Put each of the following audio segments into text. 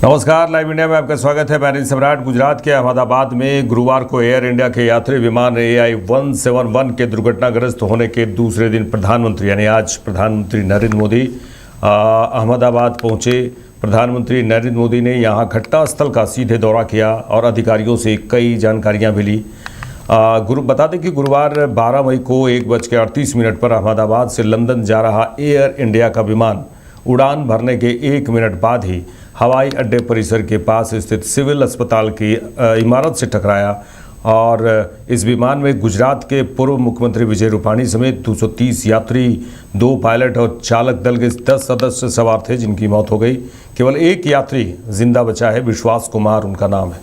नमस्कार, live India में आपका स्वागत है। मैं सम्राट। गुजरात के अहमदाबाद में गुरुवार को एयर इंडिया के यात्री विमान AI-171 के दुर्घटनाग्रस्त होने के दूसरे दिन प्रधानमंत्री यानी आज प्रधानमंत्री नरेंद्र मोदी अहमदाबाद पहुंचे। प्रधानमंत्री नरेंद्र मोदी ने यहां घटनास्थल का सीधे दौरा किया और अधिकारियों से कई जानकारियां भी ली। बता दें कि गुरुवार 12 मई को 1:38 पर अहमदाबाद से लंदन जा रहा एयर इंडिया का विमान उड़ान भरने के 1 मिनट बाद ही हवाई अड्डे परिसर के पास स्थित सिविल अस्पताल की इमारत से टकराया और इस विमान में गुजरात के पूर्व मुख्यमंत्री विजय रूपाणी समेत 230 यात्री, 2 पायलट और चालक दल के 10 सदस्य सवार थे, जिनकी मौत हो गई। केवल एक यात्री जिंदा बचा है, विश्वास कुमार उनका नाम है,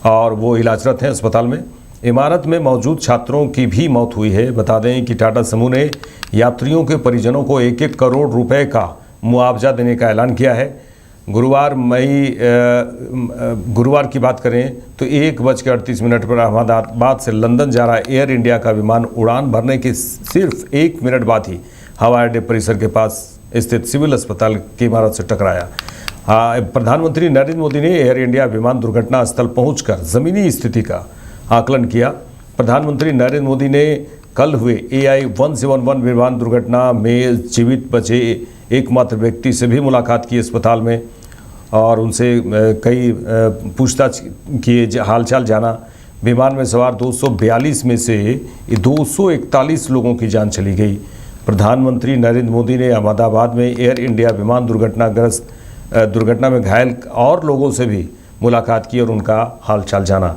और वो इलाजरत हैं अस्पताल में। इमारत में मौजूद छात्रों की भी मौत हुई है। बता दें कि टाटा समूह ने यात्रियों के परिजनों को 1-1 करोड़ रुपए का मुआवजा देने का ऐलान किया है। गुरुवार की बात करें तो 1:38 पर अहमदाबाद से लंदन जा रहा एयर इंडिया का विमान उड़ान भरने के सिर्फ 1 मिनट बाद ही हवाई अड्डे परिसर के पास स्थित सिविल अस्पताल की इमारत से टकराया। प्रधानमंत्री नरेंद्र मोदी ने एयर इंडिया विमान दुर्घटना स्थल पहुंचकर ज़मीनी स्थिति का आकलन किया। प्रधानमंत्री नरेंद्र मोदी ने कल हुए AI-171 विमान दुर्घटना में जीवित बचे एकमात्र व्यक्ति से भी मुलाकात की अस्पताल में और उनसे कई पूछताछ किए, हालचाल जाना। विमान में सवार 242 में से 241 लोगों की जान चली गई। प्रधानमंत्री नरेंद्र मोदी ने अहमदाबाद में एयर इंडिया विमान दुर्घटना में घायल और लोगों से भी मुलाकात की और उनका हालचाल जाना।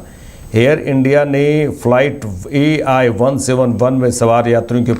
एयर इंडिया ने फ्लाइट AI-171 में सवार यात्रियों के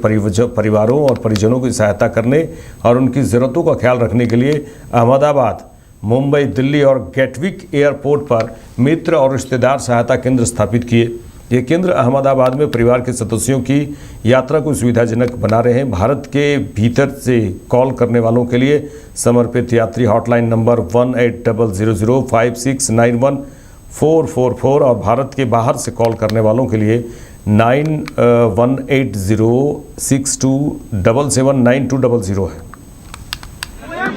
परिवारों और परिजनों की सहायता करने और उनकी ज़रूरतों का ख्याल रखने के लिए अहमदाबाद, मुंबई, दिल्ली और गेटविक एयरपोर्ट पर मित्र और रिश्तेदार सहायता केंद्र स्थापित किए। ये केंद्र अहमदाबाद में परिवार के सदस्यों की यात्रा को सुविधाजनक बना रहे हैं। भारत के भीतर से कॉल करने वालों के लिए समर्पित यात्री हॉटलाइन नंबर 180005691444 और भारत के बाहर से कॉल करने वालों के लिए 918062779200 है।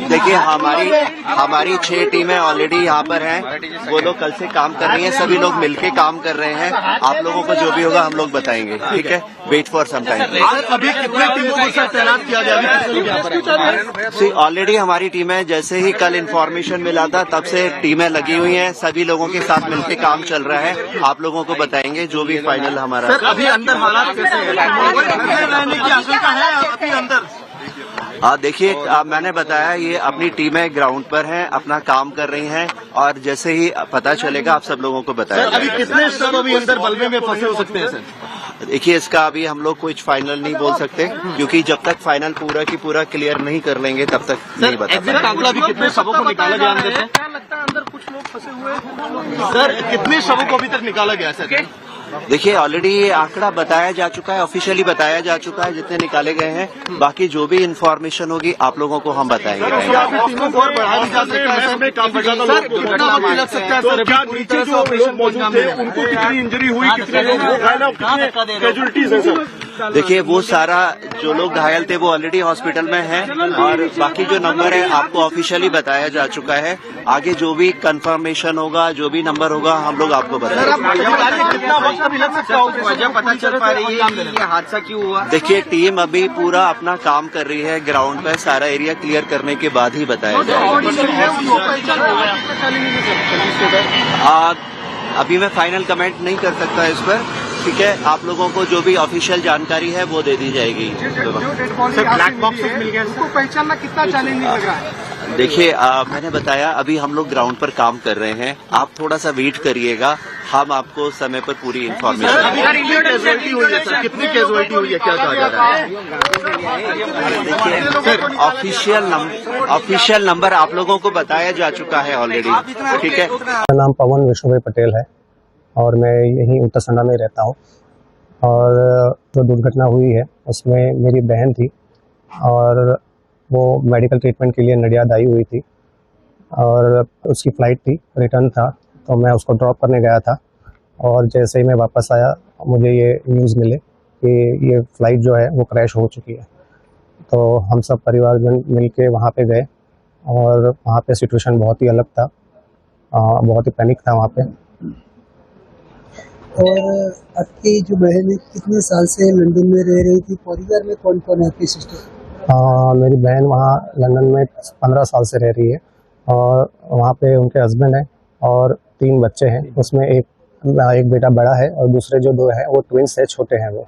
देखिए, हमारी 6 टीमें ऑलरेडी यहाँ पर हैं। वो लोग कल से काम कर रही हैं, सभी लोग मिलके काम कर रहे हैं। आप लोगों को जो भी होगा हम लोग बताएंगे, ठीक है? Wait for some time. अभी कितने टीमों को तैनात किया गया? ऑलरेडी हमारी टीमें जैसे ही कल इन्फॉर्मेशन मिला था तब से टीमें लगी हुई हैं। सभी लोगों के साथ मिलके काम चल रहा है। आप लोगों को बताएंगे जो भी फाइनल हमारा। अभी अंदर हालात कैसे हैं? रहने की आशंका है अभी अंदर? देखिए, मैंने बताया ये अपनी टीमें ग्राउंड पर हैं, अपना काम कर रही हैं और जैसे ही पता चलेगा आप सब लोगों को बताया। अभी कितने सब अभी अंदर बल्बे में फंसे हो सकते हैं सर? देखिए, इसका अभी हम लोग कुछ फाइनल नहीं बोल सकते, क्योंकि जब तक फाइनल पूरा की पूरा क्लियर नहीं कर लेंगे तब तक नहीं बता पाएंगे। आंकड़ा भी कितने शवों को निकाला गया अंदर से? क्या लगता है अंदर कुछ लोग फंसे हुए हैं सर? कितने शवों को अभी तक निकाला गया सर? देखिए, ऑलरेडी ये आंकड़ा बताया जा चुका है, ऑफिशियली बताया जा चुका है जितने निकाले गए हैं। बाकी जो भी इन्फॉर्मेशन होगी आप लोगों को हम बताएंगे। टीमों को और बढ़ा भी जा सकता है सर? काफी ज्यादा लोग लग सकता है सर? क्या नीचे जो लोग मौजूद थे उनको कितनी इंजरी हुई, कितने लोग कैजुअलिटीज है सर? देखिए, वो सारा जो लोग घायल थे वो ऑलरेडी हॉस्पिटल में हैं और बाकी जो नंबर है आपको ऑफिशियली बताया जा चुका है। आगे जो भी कंफर्मेशन होगा, जो भी नंबर होगा हम लोग आपको बताएंगे। कितना वक्त अभी लग सकता है वजह पता चल पा रही है ये हादसा क्यों हुआ? देखिए, टीम अभी पूरा अपना काम कर रही है ग्राउंड पर। सारा एरिया क्लियर करने के बाद ही बताया जाएगा। अभी मैं फाइनल कमेंट नहीं कर सकता इस पर, ठीक है? आप लोगों को जो भी ऑफिशियल जानकारी है वो दे दी जाएगी। ब्लैक बॉक्सेस मिल गए, उसको पहचानना कितना चैलेंजिंग लग रहा है? देखिए, मैंने बताया अभी हम लोग ग्राउंड पर काम कर रहे हैं। आप थोड़ा सा वेट करिएगा, हम आपको समय पर पूरी इन्फॉर्मेशन। कितनी कैजुअलिटी हुई है, क्या कहा जा रहा है? देखिए सर, ऑफिशियल नंबर आप लोगों को बताया जा चुका है ऑलरेडी, ठीक है? मेरा नाम पवन विष्णुभाई पटेल है और मैं यहीं उत्तरसंडा में रहता हूँ। और जो दुर्घटना हुई है उसमें मेरी बहन थी और वो मेडिकल ट्रीटमेंट के लिए नडियाद आई हुई थी और उसकी फ़्लाइट थी, रिटर्न था, तो मैं उसको ड्रॉप करने गया था। और जैसे ही मैं वापस आया मुझे ये न्यूज़ मिले कि ये फ़्लाइट जो है वो क्रैश हो चुकी है। तो हम सब परिवारजन मिल के वहाँ पे गए और वहाँ पे सिचुएशन बहुत ही अलग था। बहुत ही पैनिक था वहाँ पे। और आपकी जो बहन है कितने साल से लंदन में रह रही थी, परिवार में कौन कौन है आपकी सिस्टर? मेरी बहन वहाँ लंदन में 15 साल से रह रही है और वहाँ पे उनके हस्बैंड हैं और 3 बच्चे हैं। उसमें एक बेटा बड़ा है और दूसरे जो 2 हैं वो ट्विंस है, छोटे हैं वो।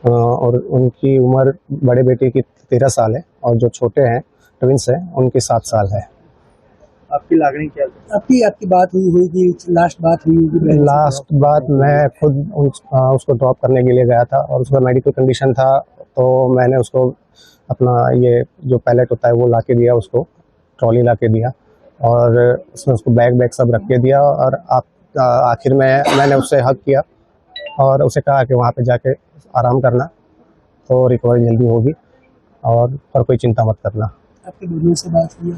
और उनकी उम्र बड़े बेटे की 13 साल है और जो छोटे हैं ट्विंस है उनकी 7 साल है। आपकी लागणी क्या? आपकी बात हुई होगी, लास्ट बात हुई होगी? लास्ट बात मैं खुद उसको ड्रॉप करने के लिए गया था और उसका मेडिकल कंडीशन था, तो मैंने उसको अपना ये जो पैलेट होता है वो ला के दिया, उसको ट्रॉली ला के दिया और उसमें उसको बैग सब रख के दिया। और आखिर में मैंने उससे हक किया और उसे कहा कि वहाँ पे जाके आराम करना तो रिकवरी जल्दी होगी और कोई चिंता मत करना। आपके दोनों से बात हुई?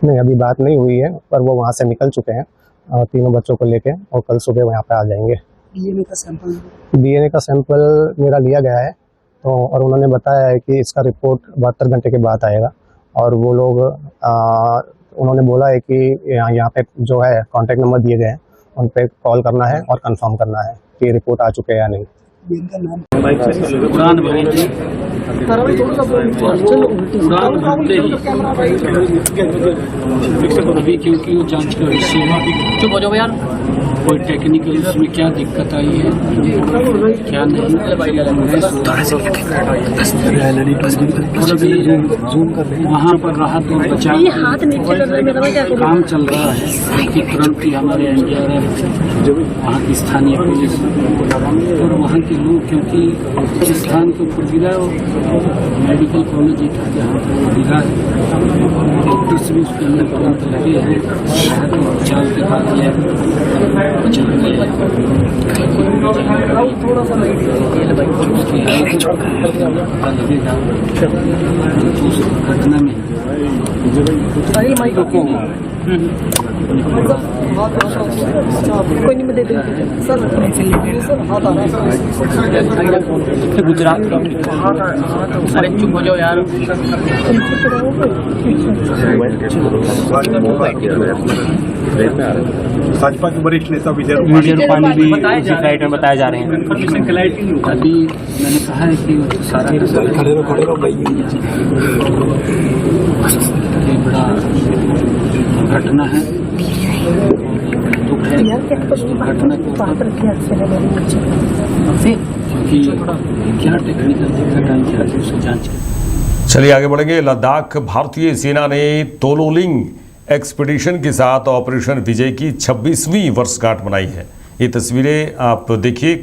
नहीं, अभी बात नहीं हुई है, पर वो वहाँ से निकल चुके हैं तीनों बच्चों को लेके और कल सुबह वो यहाँ पे आ जाएंगे। डीएनए का सैंपल मेरा लिया गया है तो, और उन्होंने बताया है कि इसका रिपोर्ट 72 घंटे के बाद आएगा। और वो लोग उन्होंने बोला है कि यहाँ पे जो है कॉन्टैक्ट नंबर दिए गए हैं, उन पे कॉल करना है और कंफर्म करना है कि रिपोर्ट आ चुके हैं या नहीं। उड़ान भरी थी, उड़ान भरते ही अभी क्योंकि वो जांच का विषय है, चुप हो जाओ यार, कोई टेक्निकल इसमें क्या दिक्कत आई है क्या नहीं, वहाँ पर राहत और बचाव काम चल रहा है क्योंकि तुरंत ही हमारे एनडीआरएफ, वहाँ की स्थानीय पुलिस और वहाँ के लोग, क्योंकि जिस स्थान के ऊपर गिरा है मेडिकल कॉलेज ही था जहाँ पर वो गिरा है, डॉक्टर्स भी उसके अंदर तुरंत लगे हैं, राहत और बचाव के बाद यह घटना में गुजरात अरे चुप हो जाओ यार, भाजपा के वरिष्ठ नेता विजय रूपाणी भी उसी फ्लाइट में बताए जा रहे हैं। अभी मैंने कहा है कि सारा ये बड़ा घटना है, दुख है घटना क्योंकि क्या टेक्निकल दिक्कत आई क्या उसे जांच कर। चलिए आगे बढ़ेंगे। लद्दाख भारतीय सेना ने तोलोलिंग एक्सपीडिशन के साथ ऑपरेशन विजय की 26वीं वर्षगांठ मनाई है। ये तस्वीरें आप देखिए।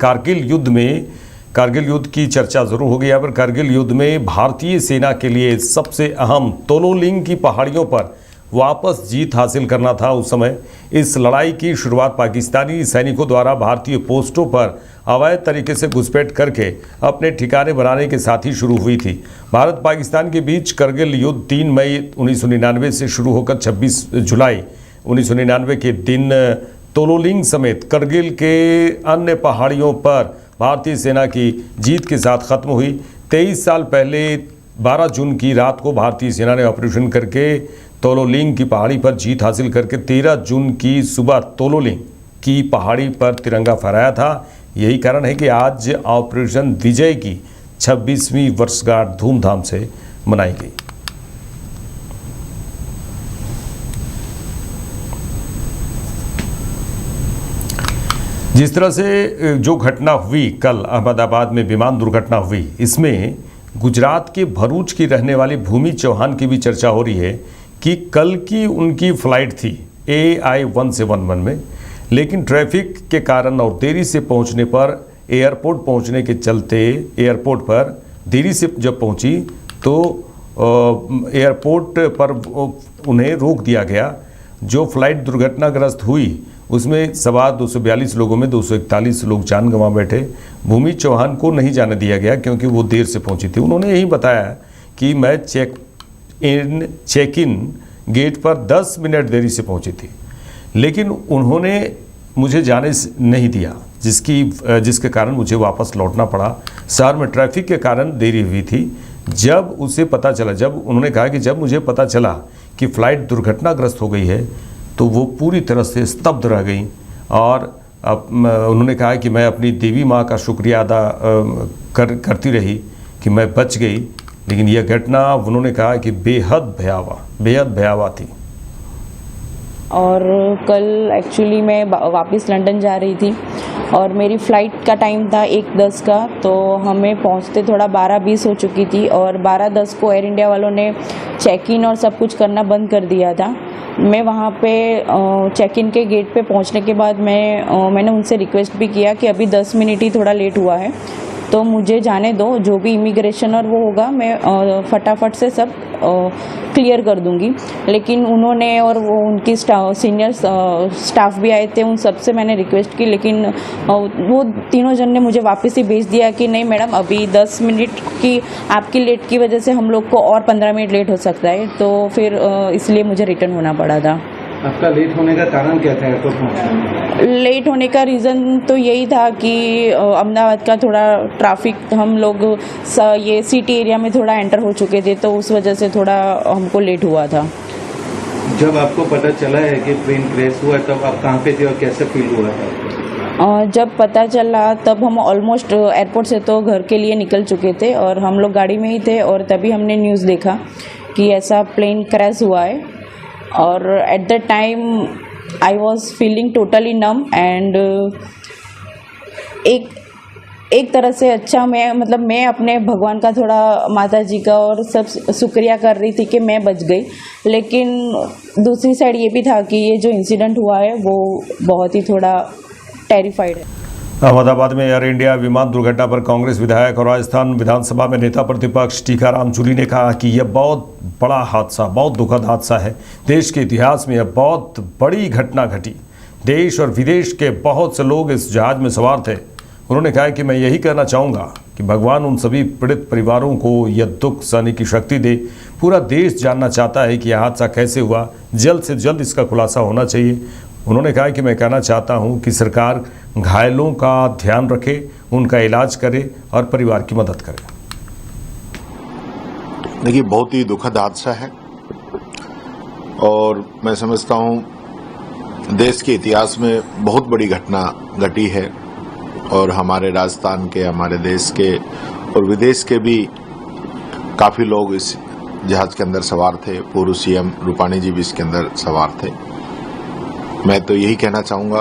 कारगिल युद्ध की चर्चा जरूर होगी यहाँ पर। कारगिल युद्ध में भारतीय सेना के लिए सबसे अहम तोलोलिंग की पहाड़ियों पर वापस जीत हासिल करना था। उस समय इस लड़ाई की शुरुआत पाकिस्तानी सैनिकों द्वारा भारतीय पोस्टों पर अवैध तरीके से घुसपैठ करके अपने ठिकाने बनाने के साथ ही शुरू हुई थी। भारत पाकिस्तान के बीच कारगिल युद्ध 3 मई 1999 से शुरू होकर 26 जुलाई 1999 के दिन तोलोलिंग समेत कारगिल के अन्य पहाड़ियों पर भारतीय सेना की जीत के साथ खत्म हुई। 23 साल पहले 12 जून की रात को भारतीय सेना ने ऑपरेशन करके तोलोलिंग की पहाड़ी पर जीत हासिल करके 13 जून की सुबह तोलोलिंग की पहाड़ी पर तिरंगा फहराया था। यही कारण है कि आज ऑपरेशन विजय की 26वीं वर्षगांठ धूमधाम से मनाई गई। जिस तरह से जो घटना हुई कल अहमदाबाद में विमान दुर्घटना हुई, इसमें गुजरात के भरूच की रहने वाली भूमि चौहान की भी चर्चा हो रही है कि कल की उनकी फ्लाइट थी AI-1711 में, लेकिन ट्रैफिक के कारण और देरी से पहुंचने पर एयरपोर्ट पहुंचने के चलते एयरपोर्ट पर देरी से जब पहुंची तो एयरपोर्ट पर उन्हें रोक दिया गया। जो फ्लाइट दुर्घटनाग्रस्त हुई उसमें सवार 242 लोगों में 241 लोग जान गंवा बैठे। भूमि चौहान को नहीं जाने दिया गया क्योंकि वो देर से पहुंची थी। उन्होंने यही बताया कि मैं चेक इन गेट पर 10 मिनट देरी से पहुंची थी, लेकिन उन्होंने मुझे जाने नहीं दिया, जिसके कारण मुझे वापस लौटना पड़ा। शहर में ट्रैफिक के कारण देरी हुई थी। जब उन्होंने कहा कि जब मुझे पता चला कि फ़्लाइट दुर्घटनाग्रस्त हो गई है तो वो पूरी तरह से स्तब्ध रह गई और उन्होंने कहा कि मैं अपनी देवी माँ का शुक्रिया अदा करती रही कि मैं बच गई, लेकिन यह घटना उन्होंने कहा कि बेहद भयावह थी। और कल एक्चुअली मैं वापस लंदन जा रही थी और मेरी फ़्लाइट का टाइम था 1:10 का, तो हमें पहुंचते थोड़ा 12:20 हो चुकी थी और 12:10 को एयर इंडिया वालों ने चेक इन और सब कुछ करना बंद कर दिया था। मैं वहाँ पे चेक इन के गेट पे पहुँचने के बाद मैंने उनसे रिक्वेस्ट भी किया कि अभी 10 मिनट ही थोड़ा लेट हुआ है तो मुझे जाने दो, जो भी इमिग्रेशन और वो होगा मैं फटाफट से सब क्लियर कर दूंगी। लेकिन उन्होंने और वो उनकी सीनियर स्टाफ भी आए थे, उन सब से मैंने रिक्वेस्ट की, लेकिन वो तीनों जन ने मुझे वापस ही भेज दिया कि नहीं मैडम, अभी 10 मिनट की आपकी लेट की वजह से हम लोग को और 15 मिनट लेट हो सकता है। तो फिर इसलिए मुझे रिटर्न होना पड़ा था। आपका लेट होने का कारण क्या था एयरपोर्ट पहुंचने? लेट होने का रीज़न तो यही था कि अहमदाबाद का थोड़ा ट्रैफिक, हम लोग ये सिटी एरिया में थोड़ा एंटर हो चुके थे, तो उस वजह से थोड़ा हमको लेट हुआ था। जब आपको पता चला है कि ट्रेन क्रैश हुआ है तब आप कहाँ पे थे और कैसे फील हुआ था? जब पता चला तब हम ऑलमोस्ट एयरपोर्ट से तो घर के लिए निकल चुके थे और हम लोग गाड़ी में ही थे और तभी हमने न्यूज़ देखा कि ऐसा प्लेन क्रैश हुआ है। और at the time I was feeling totally num and एक तरह से अच्छा मैं अपने भगवान का थोड़ा, माता जी का और सब शुक्रिया कर रही थी कि मैं बच गई। लेकिन दूसरी साइड ये भी था कि ये जो इंसिडेंट हुआ है वो बहुत ही थोड़ा टेरिफाइड है। अहमदाबाद में एयर इंडिया विमान दुर्घटना पर कांग्रेस विधायक और राजस्थान विधानसभा में नेता प्रतिपक्ष टीकाराम जूली ने कहा कि यह बहुत बड़ा हादसा, बहुत दुखद हादसा है। देश के इतिहास में यह बहुत बड़ी घटना घटी। देश और विदेश के बहुत से लोग इस जहाज में सवार थे। उन्होंने कहा कि मैं यही कहना चाहूँगा कि भगवान उन सभी पीड़ित परिवारों को यह दुख सहने की शक्ति दे। पूरा देश जानना चाहता है कि यह हादसा कैसे हुआ, जल्द से जल्द इसका खुलासा होना चाहिए। उन्होंने कहा कि मैं कहना चाहता हूं कि सरकार घायलों का ध्यान रखे, उनका इलाज करे और परिवार की मदद करे। देखिए, बहुत ही दुखद हादसा है और मैं समझता हूं देश के इतिहास में बहुत बड़ी घटना घटी है और हमारे राजस्थान के, हमारे देश के और विदेश के भी काफ़ी लोग इस जहाज के अंदर सवार थे। पूर्व सीएम रूपाणी जी भी इसके अंदर सवार थे। मैं तो यही कहना चाहूँगा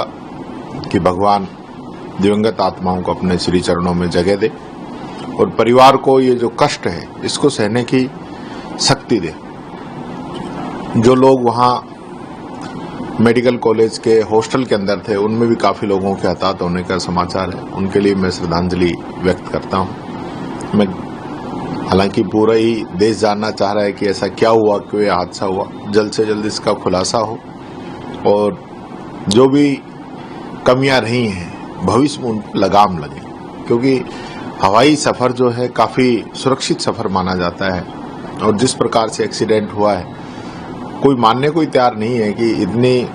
कि भगवान दिवंगत आत्माओं को अपने श्री चरणों में जगह दे और परिवार को ये जो कष्ट है इसको सहने की शक्ति दे। जो लोग वहाँ मेडिकल कॉलेज के हॉस्टल के अंदर थे उनमें भी काफ़ी लोगों के हताहत होने का समाचार है, उनके लिए मैं श्रद्धांजलि व्यक्त करता हूँ। मैं हालांकि पूरा ही देश जानना चाह रहा है कि ऐसा क्या हुआ, क्यों यह हादसा हुआ। जल्द से जल्द इसका खुलासा हो और जो भी कमियां रही हैं भविष्य में उन पर लगाम लगे, क्योंकि हवाई सफ़र जो है काफ़ी सुरक्षित सफ़र माना जाता है और जिस प्रकार से एक्सीडेंट हुआ है कोई मानने को ही तैयार नहीं है कि इतनी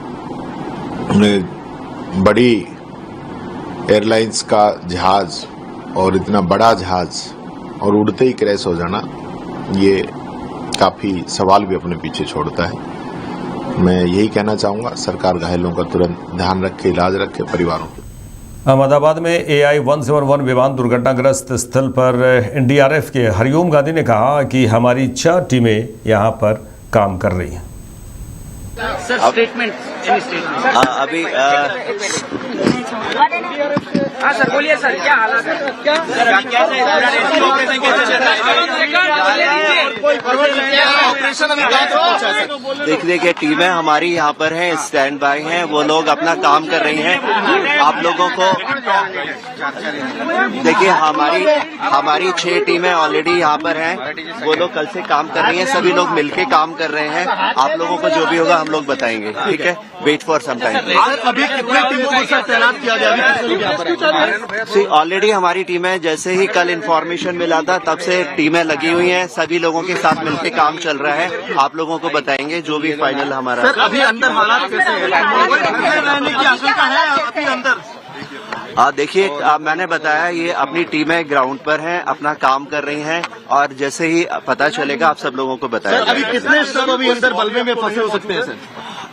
बड़ी एयरलाइंस का जहाज और इतना बड़ा जहाज और उड़ते ही क्रैश हो जाना, ये काफ़ी सवाल भी अपने पीछे छोड़ता है। मैं यही कहना चाहूँगा, सरकार घायलों का तुरंत ध्यान रखे, इलाज रखे, परिवारों को। अहमदाबाद में AI-171 विमान दुर्घटनाग्रस्त स्थल पर NDRF के हरिओम गांधी ने कहा कि हमारी 4 टीमें यहां पर काम कर रही हैं। सर, स्टेटमेंट अभी हाँ सर, बोलिए सर, क्या हालत है? देखने के टीमें हमारी यहाँ पर हैं, स्टैंड बाय हैं, वो लोग अपना काम कर रही हैं। आप लोगों को देखिए, हमारी 6 टीमें ऑलरेडी यहाँ पर हैं, वो लोग कल से काम कर रही हैं, सभी लोग मिलके काम कर रहे हैं। आप लोगों को जो भी होगा हम लोग बताएंगे, ठीक है? Wait for some time. अभी कितने टीमों को सर तैनात किया गया? ऑलरेडी हमारी टीमें, जैसे ही कल इन्फॉर्मेशन मिला था तब से टीमें लगी हुई हैं, सभी लोगों के साथ मिलकर काम चल रहा है। आप लोगों को बताएंगे जो भी फाइनल हमारा। सर, अभी अंदर हालात कैसे हैं? रहने की आशंका है अभी अंदर? देखिए, मैंने बताया ये अपनी टीमें ग्राउंड पर हैं, अपना काम कर रही हैं और जैसे ही पता चलेगा आप सब लोगों को बताया। अभी कितने सब अभी अंदर बल्वे में फंसे हो सकते हैं सर?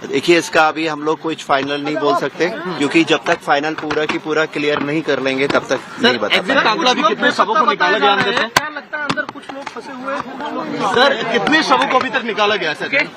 देखिए, इसका अभी हम लोग कुछ फाइनल नहीं बोल सकते, क्योंकि जब तक फाइनल पूरा की पूरा क्लियर नहीं कर लेंगे तब तक नहीं बता पाएंगे। कांकड़ा अभी कितने शवों को निकाला गया अंदर से? क्या लगता है अंदर कुछ लोग फंसे हुए हैं सर? कितने शवों को अभी तक निकाला गया सर?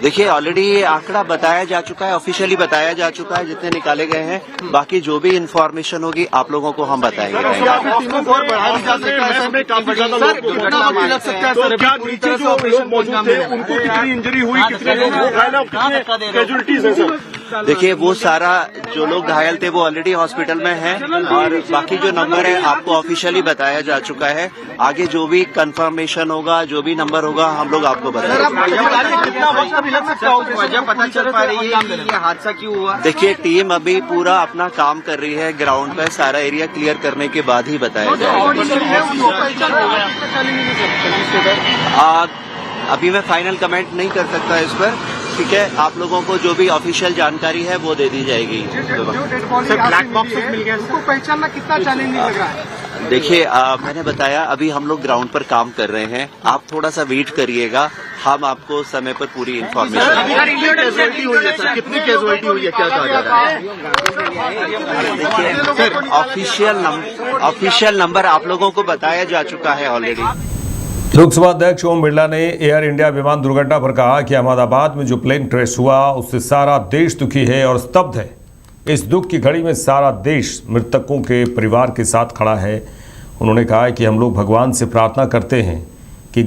देखिए, ऑलरेडी ये आंकड़ा बताया जा चुका है, ऑफिशियली बताया जा चुका है जितने निकाले गए हैं। बाकी जो भी इन्फॉर्मेशन होगी आप लोगों को हम बताएंगे। टीमों को और बढ़ाया जा सकता है सर, काफी ज्यादा लोग कितना वक्त लग सकता है सर? क्या नीचे जो लोग मौजूद थे उनको कितनी इंजरी हुई, कितने लोग घायल हैं, कितने कैजुअलिटीज है सर? देखिए, वो सारा जो लोग घायल थे वो ऑलरेडी हॉस्पिटल में हैं, और बाकी जो नंबर है आपको ऑफिशियली बताया जा चुका है। आगे जो भी कंफर्मेशन होगा, जो भी नंबर होगा, हम लोग आपको बताएंगे। कितना वक्त अभी लग सकता है? वजह पता चल पा रही है ये हादसा क्यों हुआ? देखिए, टीम अभी पूरा अपना काम कर रही है ग्राउंड पे, सारा एरिया क्लियर करने के बाद ही बताया जाएगा। अभी मैं फाइनल कमेंट नहीं कर सकता इस पर, ठीक है? आप लोगों को जो भी ऑफिशियल जानकारी है वो दे दी जाएगी। ब्लैक बॉक्सेस मिल गया, उसको पहचानना कितना चैलेंजिंग लग रहा है? देखिए, मैंने बताया अभी हम लोग ग्राउंड पर काम कर रहे हैं, आप थोड़ा सा वेट करिएगा, हम आपको समय पर पूरी इन्फॉर्मेशन। कितनी कैजुअलिटी हुई है, क्या कहा जा रहा है? देखिए, ऑफिशियल नंबर आप लोगों को बताया जा चुका है ऑलरेडी। लोकसभा अध्यक्ष ओम बिरला ने एयर इंडिया विमान दुर्घटना पर कहा कि अहमदाबाद में जो प्लेन क्रैश हुआ उससे सारा देश दुखी है और स्तब्ध है। इस दुख की घड़ी में सारा देश मृतकों के परिवार के साथ खड़ा है। उन्होंने कहा कि हम लोग भगवान से प्रार्थना करते हैं कि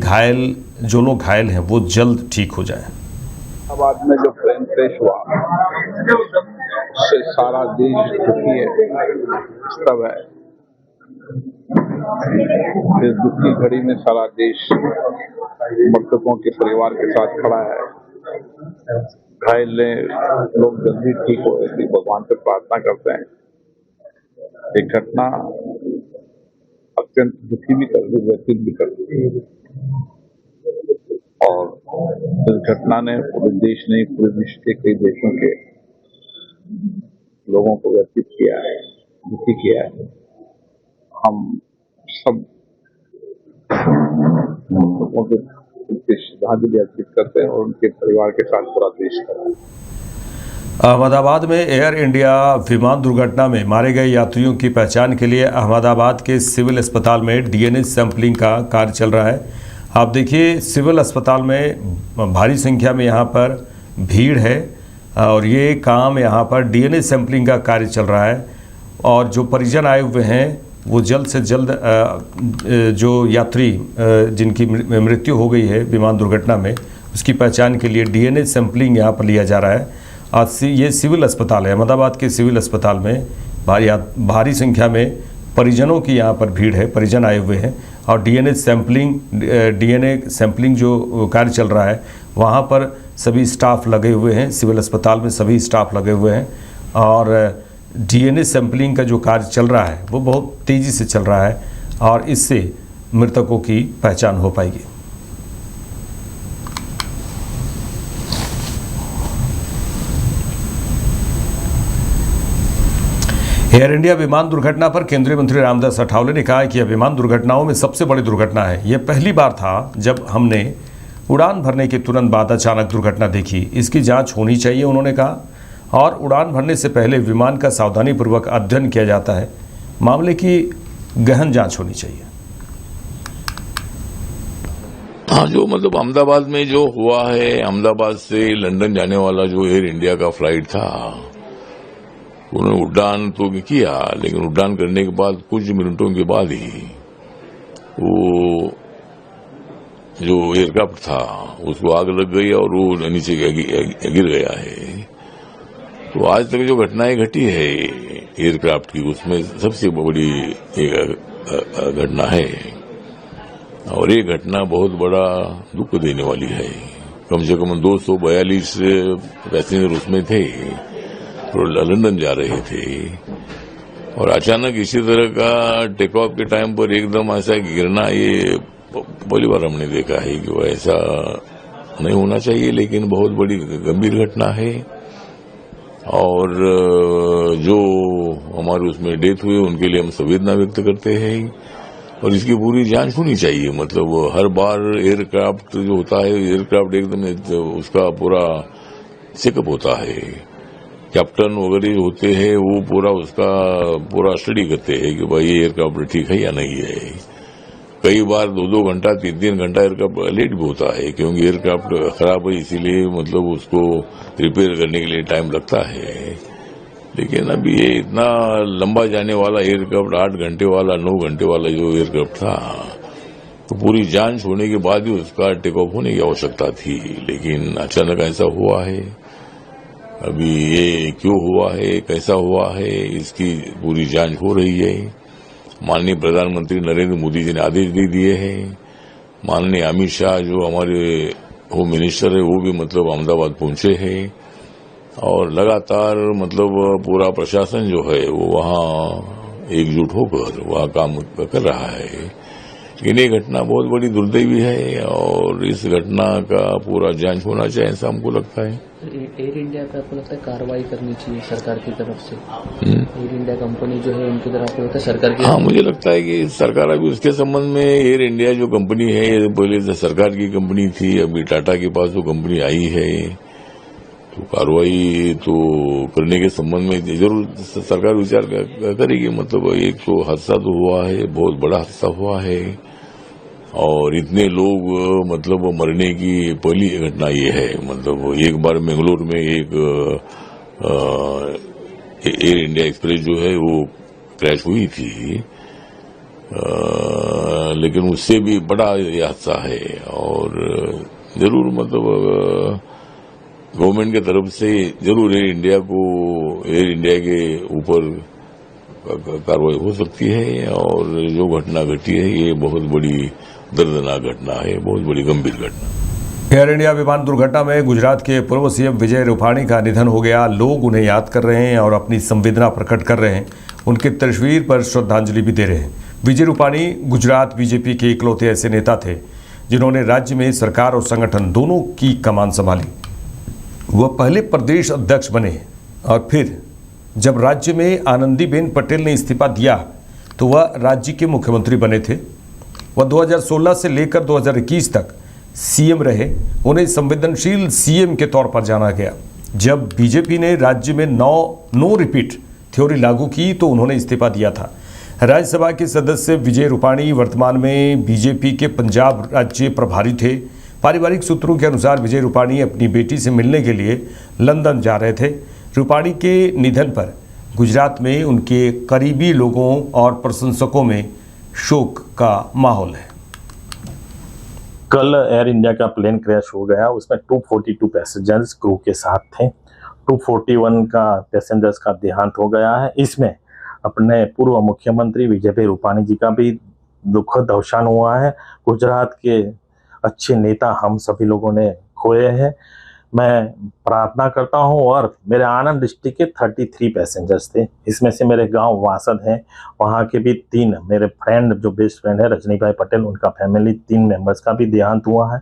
जो लोग घायल हैं वो जल्द ठीक हो जाएं। अहमदाबाद में जो प्लेन क्रैश हुआ उससे सारा देश दुखी है, स्तब्ध है। इस दुख की घड़ी में सारा देश मृतकों के परिवार के साथ खड़ा है। घायल लोग जल्दी ठीक हो, इसलिए भगवान से प्रार्थना करते हैं। एक घटना अत्यंत दुखी भी करती, व्यथित भी करती है, और इस घटना ने पूरे देश ने, पूरे विश्व के कई देशों के लोगों को व्यथित किया है, दुखी किया है। हम सब लोगों के श्रद्धांजलि अर्पित करते हैं और उनके परिवार के साथ पूरा देश खड़ा है। अहमदाबाद में एयर इंडिया विमान दुर्घटना में मारे गए यात्रियों की पहचान के लिए अहमदाबाद के सिविल अस्पताल में डीएनए सैंपलिंग का कार्य चल रहा है। आप देखिए, सिविल अस्पताल में भारी संख्या में यहाँ पर भीड़ है और ये काम यहाँ पर डीएनए सैंपलिंग का कार्य चल रहा है। और जो परिजन आए हुए हैं वो जल्द से जल्द जो यात्री जिनकी मृत्यु हो गई है विमान दुर्घटना में, उसकी पहचान के लिए डीएनए सैंपलिंग यहाँ पर लिया जा रहा है। आज ये सिविल अस्पताल है, अहमदाबाद के सिविल अस्पताल में भारी संख्या में परिजनों की यहाँ पर भीड़ है, परिजन आए हुए हैं और डीएनए सैंपलिंग जो कार्य चल रहा है वहाँ पर सभी स्टाफ लगे हुए हैं। सिविल अस्पताल में सभी स्टाफ लगे हुए हैं और डीएनए सैंपलिंग का जो कार्य चल रहा है वो बहुत तेज़ी से चल रहा है और इससे मृतकों की पहचान हो पाएगी। एयर इंडिया विमान दुर्घटना पर केंद्रीय मंत्री रामदास अठावले ने कहा कि यह विमान दुर्घटनाओं में सबसे बड़ी दुर्घटना है। यह पहली बार था जब हमने उड़ान भरने के तुरंत बाद अचानक दुर्घटना देखी। इसकी जांच होनी चाहिए, उन्होंने कहा, और उड़ान भरने से पहले विमान का सावधानीपूर्वक अध्ययन किया जाता है। मामले की गहन जांच होनी चाहिए। हाँ, जो मतलब अहमदाबाद में जो हुआ है, अहमदाबाद से लंदन जाने वाला जो एयर इंडिया का फ्लाइट था, उन्होंने उड़ान तो किया, लेकिन उड़ान करने के बाद कुछ मिनटों के बाद ही वो जो एयरक्राफ्ट था उसको आग लग गई और वो नीचे गिर गया है। तो आज तक जो घटनाएं घटी है एयरक्राफ्ट की, उसमें सबसे बड़ी घटना है और ये घटना बहुत बड़ा दुख देने वाली है। कम से कम 242 पैसेंजर उसमें थे, तो लंदन जा रहे थे और अचानक इसी तरह का टेक ऑफ के टाइम पर एकदम ऐसा गिरना, ये पहली बार हमने देखा है कि वो ऐसा नहीं होना चाहिए, लेकिन बहुत बड़ी गंभीर घटना है। और जो हमारे उसमें डेथ हुई उनके लिए हम संवेदना व्यक्त करते हैं और इसकी पूरी जांच होनी चाहिए। मतलब हर बार एयरक्राफ्ट जो होता है, एयरक्राफ्ट एकदम उसका पूरा चेकअप होता है। कैप्टन वगैरह होते हैं, वो पूरा उसका पूरा स्टडी करते हैं कि भाई ये एयरक्राफ्ट ठीक है या नहीं है। कई बार 2-2 घंटा 3-3 घंटा एयरक्राफ्ट लेट भी होता है, क्योंकि एयरक्राफ्ट खराब है, इसीलिए मतलब उसको रिपेयर करने के लिए टाइम लगता है। लेकिन अभी ये इतना लंबा जाने वाला एयरक्राफ्ट 8 घंटे वाला 9 घंटे वाला जो एयरक्राफ्ट था, तो पूरी जांच होने के बाद ही उसका टेक ऑफ होने की आवश्यकता थी, लेकिन अचानक ऐसा हुआ है। अभी ये क्यों हुआ है, कैसा हुआ है, इसकी पूरी जांच हो रही है। माननीय प्रधानमंत्री नरेंद्र मोदी जी ने आदेश दे दिए हैं। माननीय अमित शाह जो हमारे होम मिनिस्टर है, वो भी मतलब अहमदाबाद पहुंचे हैं, और लगातार मतलब पूरा प्रशासन जो है वो वहाँ एकजुट होकर वहाँ काम कर रहा है। लेकिन ये घटना बहुत बड़ी दुर्दैवी है, और इस घटना का पूरा जांच होना चाहिए, ऐसा हमको लगता है। एयर इंडिया पे आपको लगता है कार्रवाई करनी चाहिए सरकार की तरफ से? एयर इंडिया कंपनी जो है उनकी तरफ लगता है सरकार की? हाँ, मुझे लगता है कि सरकार अभी उसके संबंध में, एयर इंडिया जो कंपनी है ये पहले तो सरकार की कंपनी थी, अभी टाटा के पास वो कंपनी आई है, तो कार्रवाई तो करने के संबंध में जरूर सरकार विचार करेगी। मतलब एक तो हादसा तो हुआ है, बहुत बड़ा हादसा हुआ है, और इतने लोग मतलब मरने की पहली घटना ये है। मतलब एक बार बेंगलोर में एक एयर इंडिया एक्सप्रेस जो है वो क्रैश हुई थी, लेकिन उससे भी बड़ा ये हादसा है, और जरूर मतलब गवर्नमेंट की तरफ से जरूर एयर इंडिया के ऊपर कार्रवाई हो सकती है। और जो घटना घटी है ये बहुत बड़ी दर्दनाक घटना है, बहुत बड़ी गंभीर घटना। एयर इंडिया विमान दुर्घटना में गुजरात के पूर्व सीएम विजय रूपाणी का निधन हो गया। लोग उन्हें याद कर रहे हैं और अपनी संवेदना प्रकट कर रहे हैं, उनकी तस्वीर पर श्रद्धांजलि भी दे रहे हैं। विजय रूपाणी गुजरात बीजेपी के इकलौते ऐसे नेता थे जिन्होंने राज्य में सरकार और संगठन दोनों की कमान संभाली। वह पहले प्रदेश अध्यक्ष बने, और फिर जब राज्य में आनंदीबेन पटेल ने इस्तीफा दिया तो वह राज्य के मुख्यमंत्री बने थे। वह 2016 से लेकर 2021 तक सीएम रहे। उन्हें संवेदनशील सीएम के तौर पर जाना गया। जब बीजेपी ने राज्य में नो रिपीट थ्योरी लागू की तो उन्होंने इस्तीफा दिया था। राज्यसभा के सदस्य विजय रूपाणी वर्तमान में बीजेपी के पंजाब राज्य प्रभारी थे। पारिवारिक सूत्रों के अनुसार विजय रूपाणी अपनी बेटी से मिलने के लिए लंदन जा रहे थे। रूपाणी के निधन पर गुजरात में उनके करीबी लोगों और प्रशंसकों में शोक का माहौल है। कल एयर इंडिया का प्लेन क्रैश हो गया, उसमें 242 पैसेंजर्स क्रू के साथ थे। 241 का पैसेंजर्स का देहांत हो गया है। इसमें अपने पूर्व मुख्यमंत्री विजय भाई रूपाणी जी का भी दुखद अवसान हुआ है। गुजरात के अच्छे नेता हम सभी लोगों ने खोए हैं। मैं प्रार्थना करता हूं, और मेरे आनंद डिस्ट्रिक्ट के 33 पैसेंजर्स थे। इसमें से मेरे गांव वासद हैं, वहां के भी 3 मेरे फ्रेंड जो बेस्ट फ्रेंड है रजनी भाई पटेल, उनका फैमिली 3 मेंबर्स का भी देहांत हुआ है।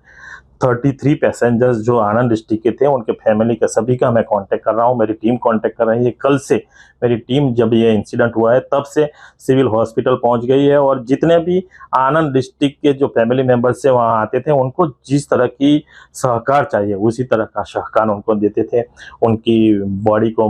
33 पैसेंजर्स जो आनंद डिस्ट्रिक्ट के थे उनके फैमिली का सभी का मैं कांटेक्ट कर रहा हूं, मेरी टीम कांटेक्ट कर रही है। कल से मेरी टीम, जब ये इंसिडेंट हुआ है तब से सिविल हॉस्पिटल पहुंच गई है, और जितने भी आनंद डिस्ट्रिक्ट के जो फैमिली मेंबर्स से वहां आते थे उनको जिस तरह की सहकार चाहिए उसी तरह का सहकार उनको देते थे। उनकी बॉडी को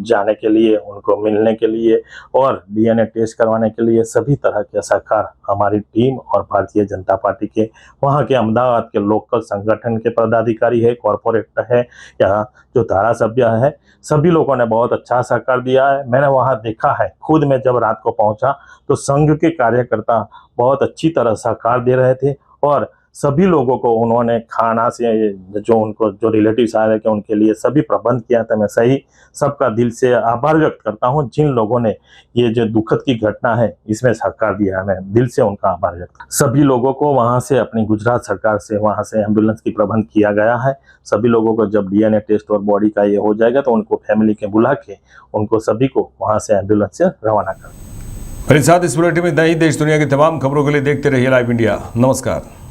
जाने के लिए, उनको मिलने के लिए और डीएनए टेस्ट करवाने के लिए सभी तरह के सहकार हमारी टीम और भारतीय जनता पार्टी के वहाँ के अहमदाबाद के लोकल संगठन के पदाधिकारी है, कॉरपोरेटर है या जो धारासभ्य है, सभी लोगों ने बहुत अच्छा सहकार दिया है। मैंने वहाँ देखा है, खुद मैं जब रात को पहुँचा तो संघ के कार्यकर्ता बहुत अच्छी तरह सहकार दे रहे थे, और सभी लोगों को उन्होंने खाना से जो उनको जो रिलेटिव्स आ रहे थे उनके लिए सभी प्रबंध किया था। मैं सही सबका दिल से आभार व्यक्त करता हूं जिन लोगों ने ये जो दुखद की घटना है इसमें सहकार दिया है। मैं दिल से उनका आभार व्यक्त। सभी लोगों को वहां से अपनी गुजरात सरकार से वहां से एम्बुलेंस की प्रबंध किया गया है। सभी लोगों को जब डीएनए टेस्ट और बॉडी का ये हो जाएगा तो उनको फैमिली के बुला के उनको सभी को वहां से एम्बुलेंस से रवाना कर। मेरे साथ इस बुलेटिन में नई देश दुनिया की तमाम खबरों के लिए देखते रहिए लाइव इंडिया। नमस्कार।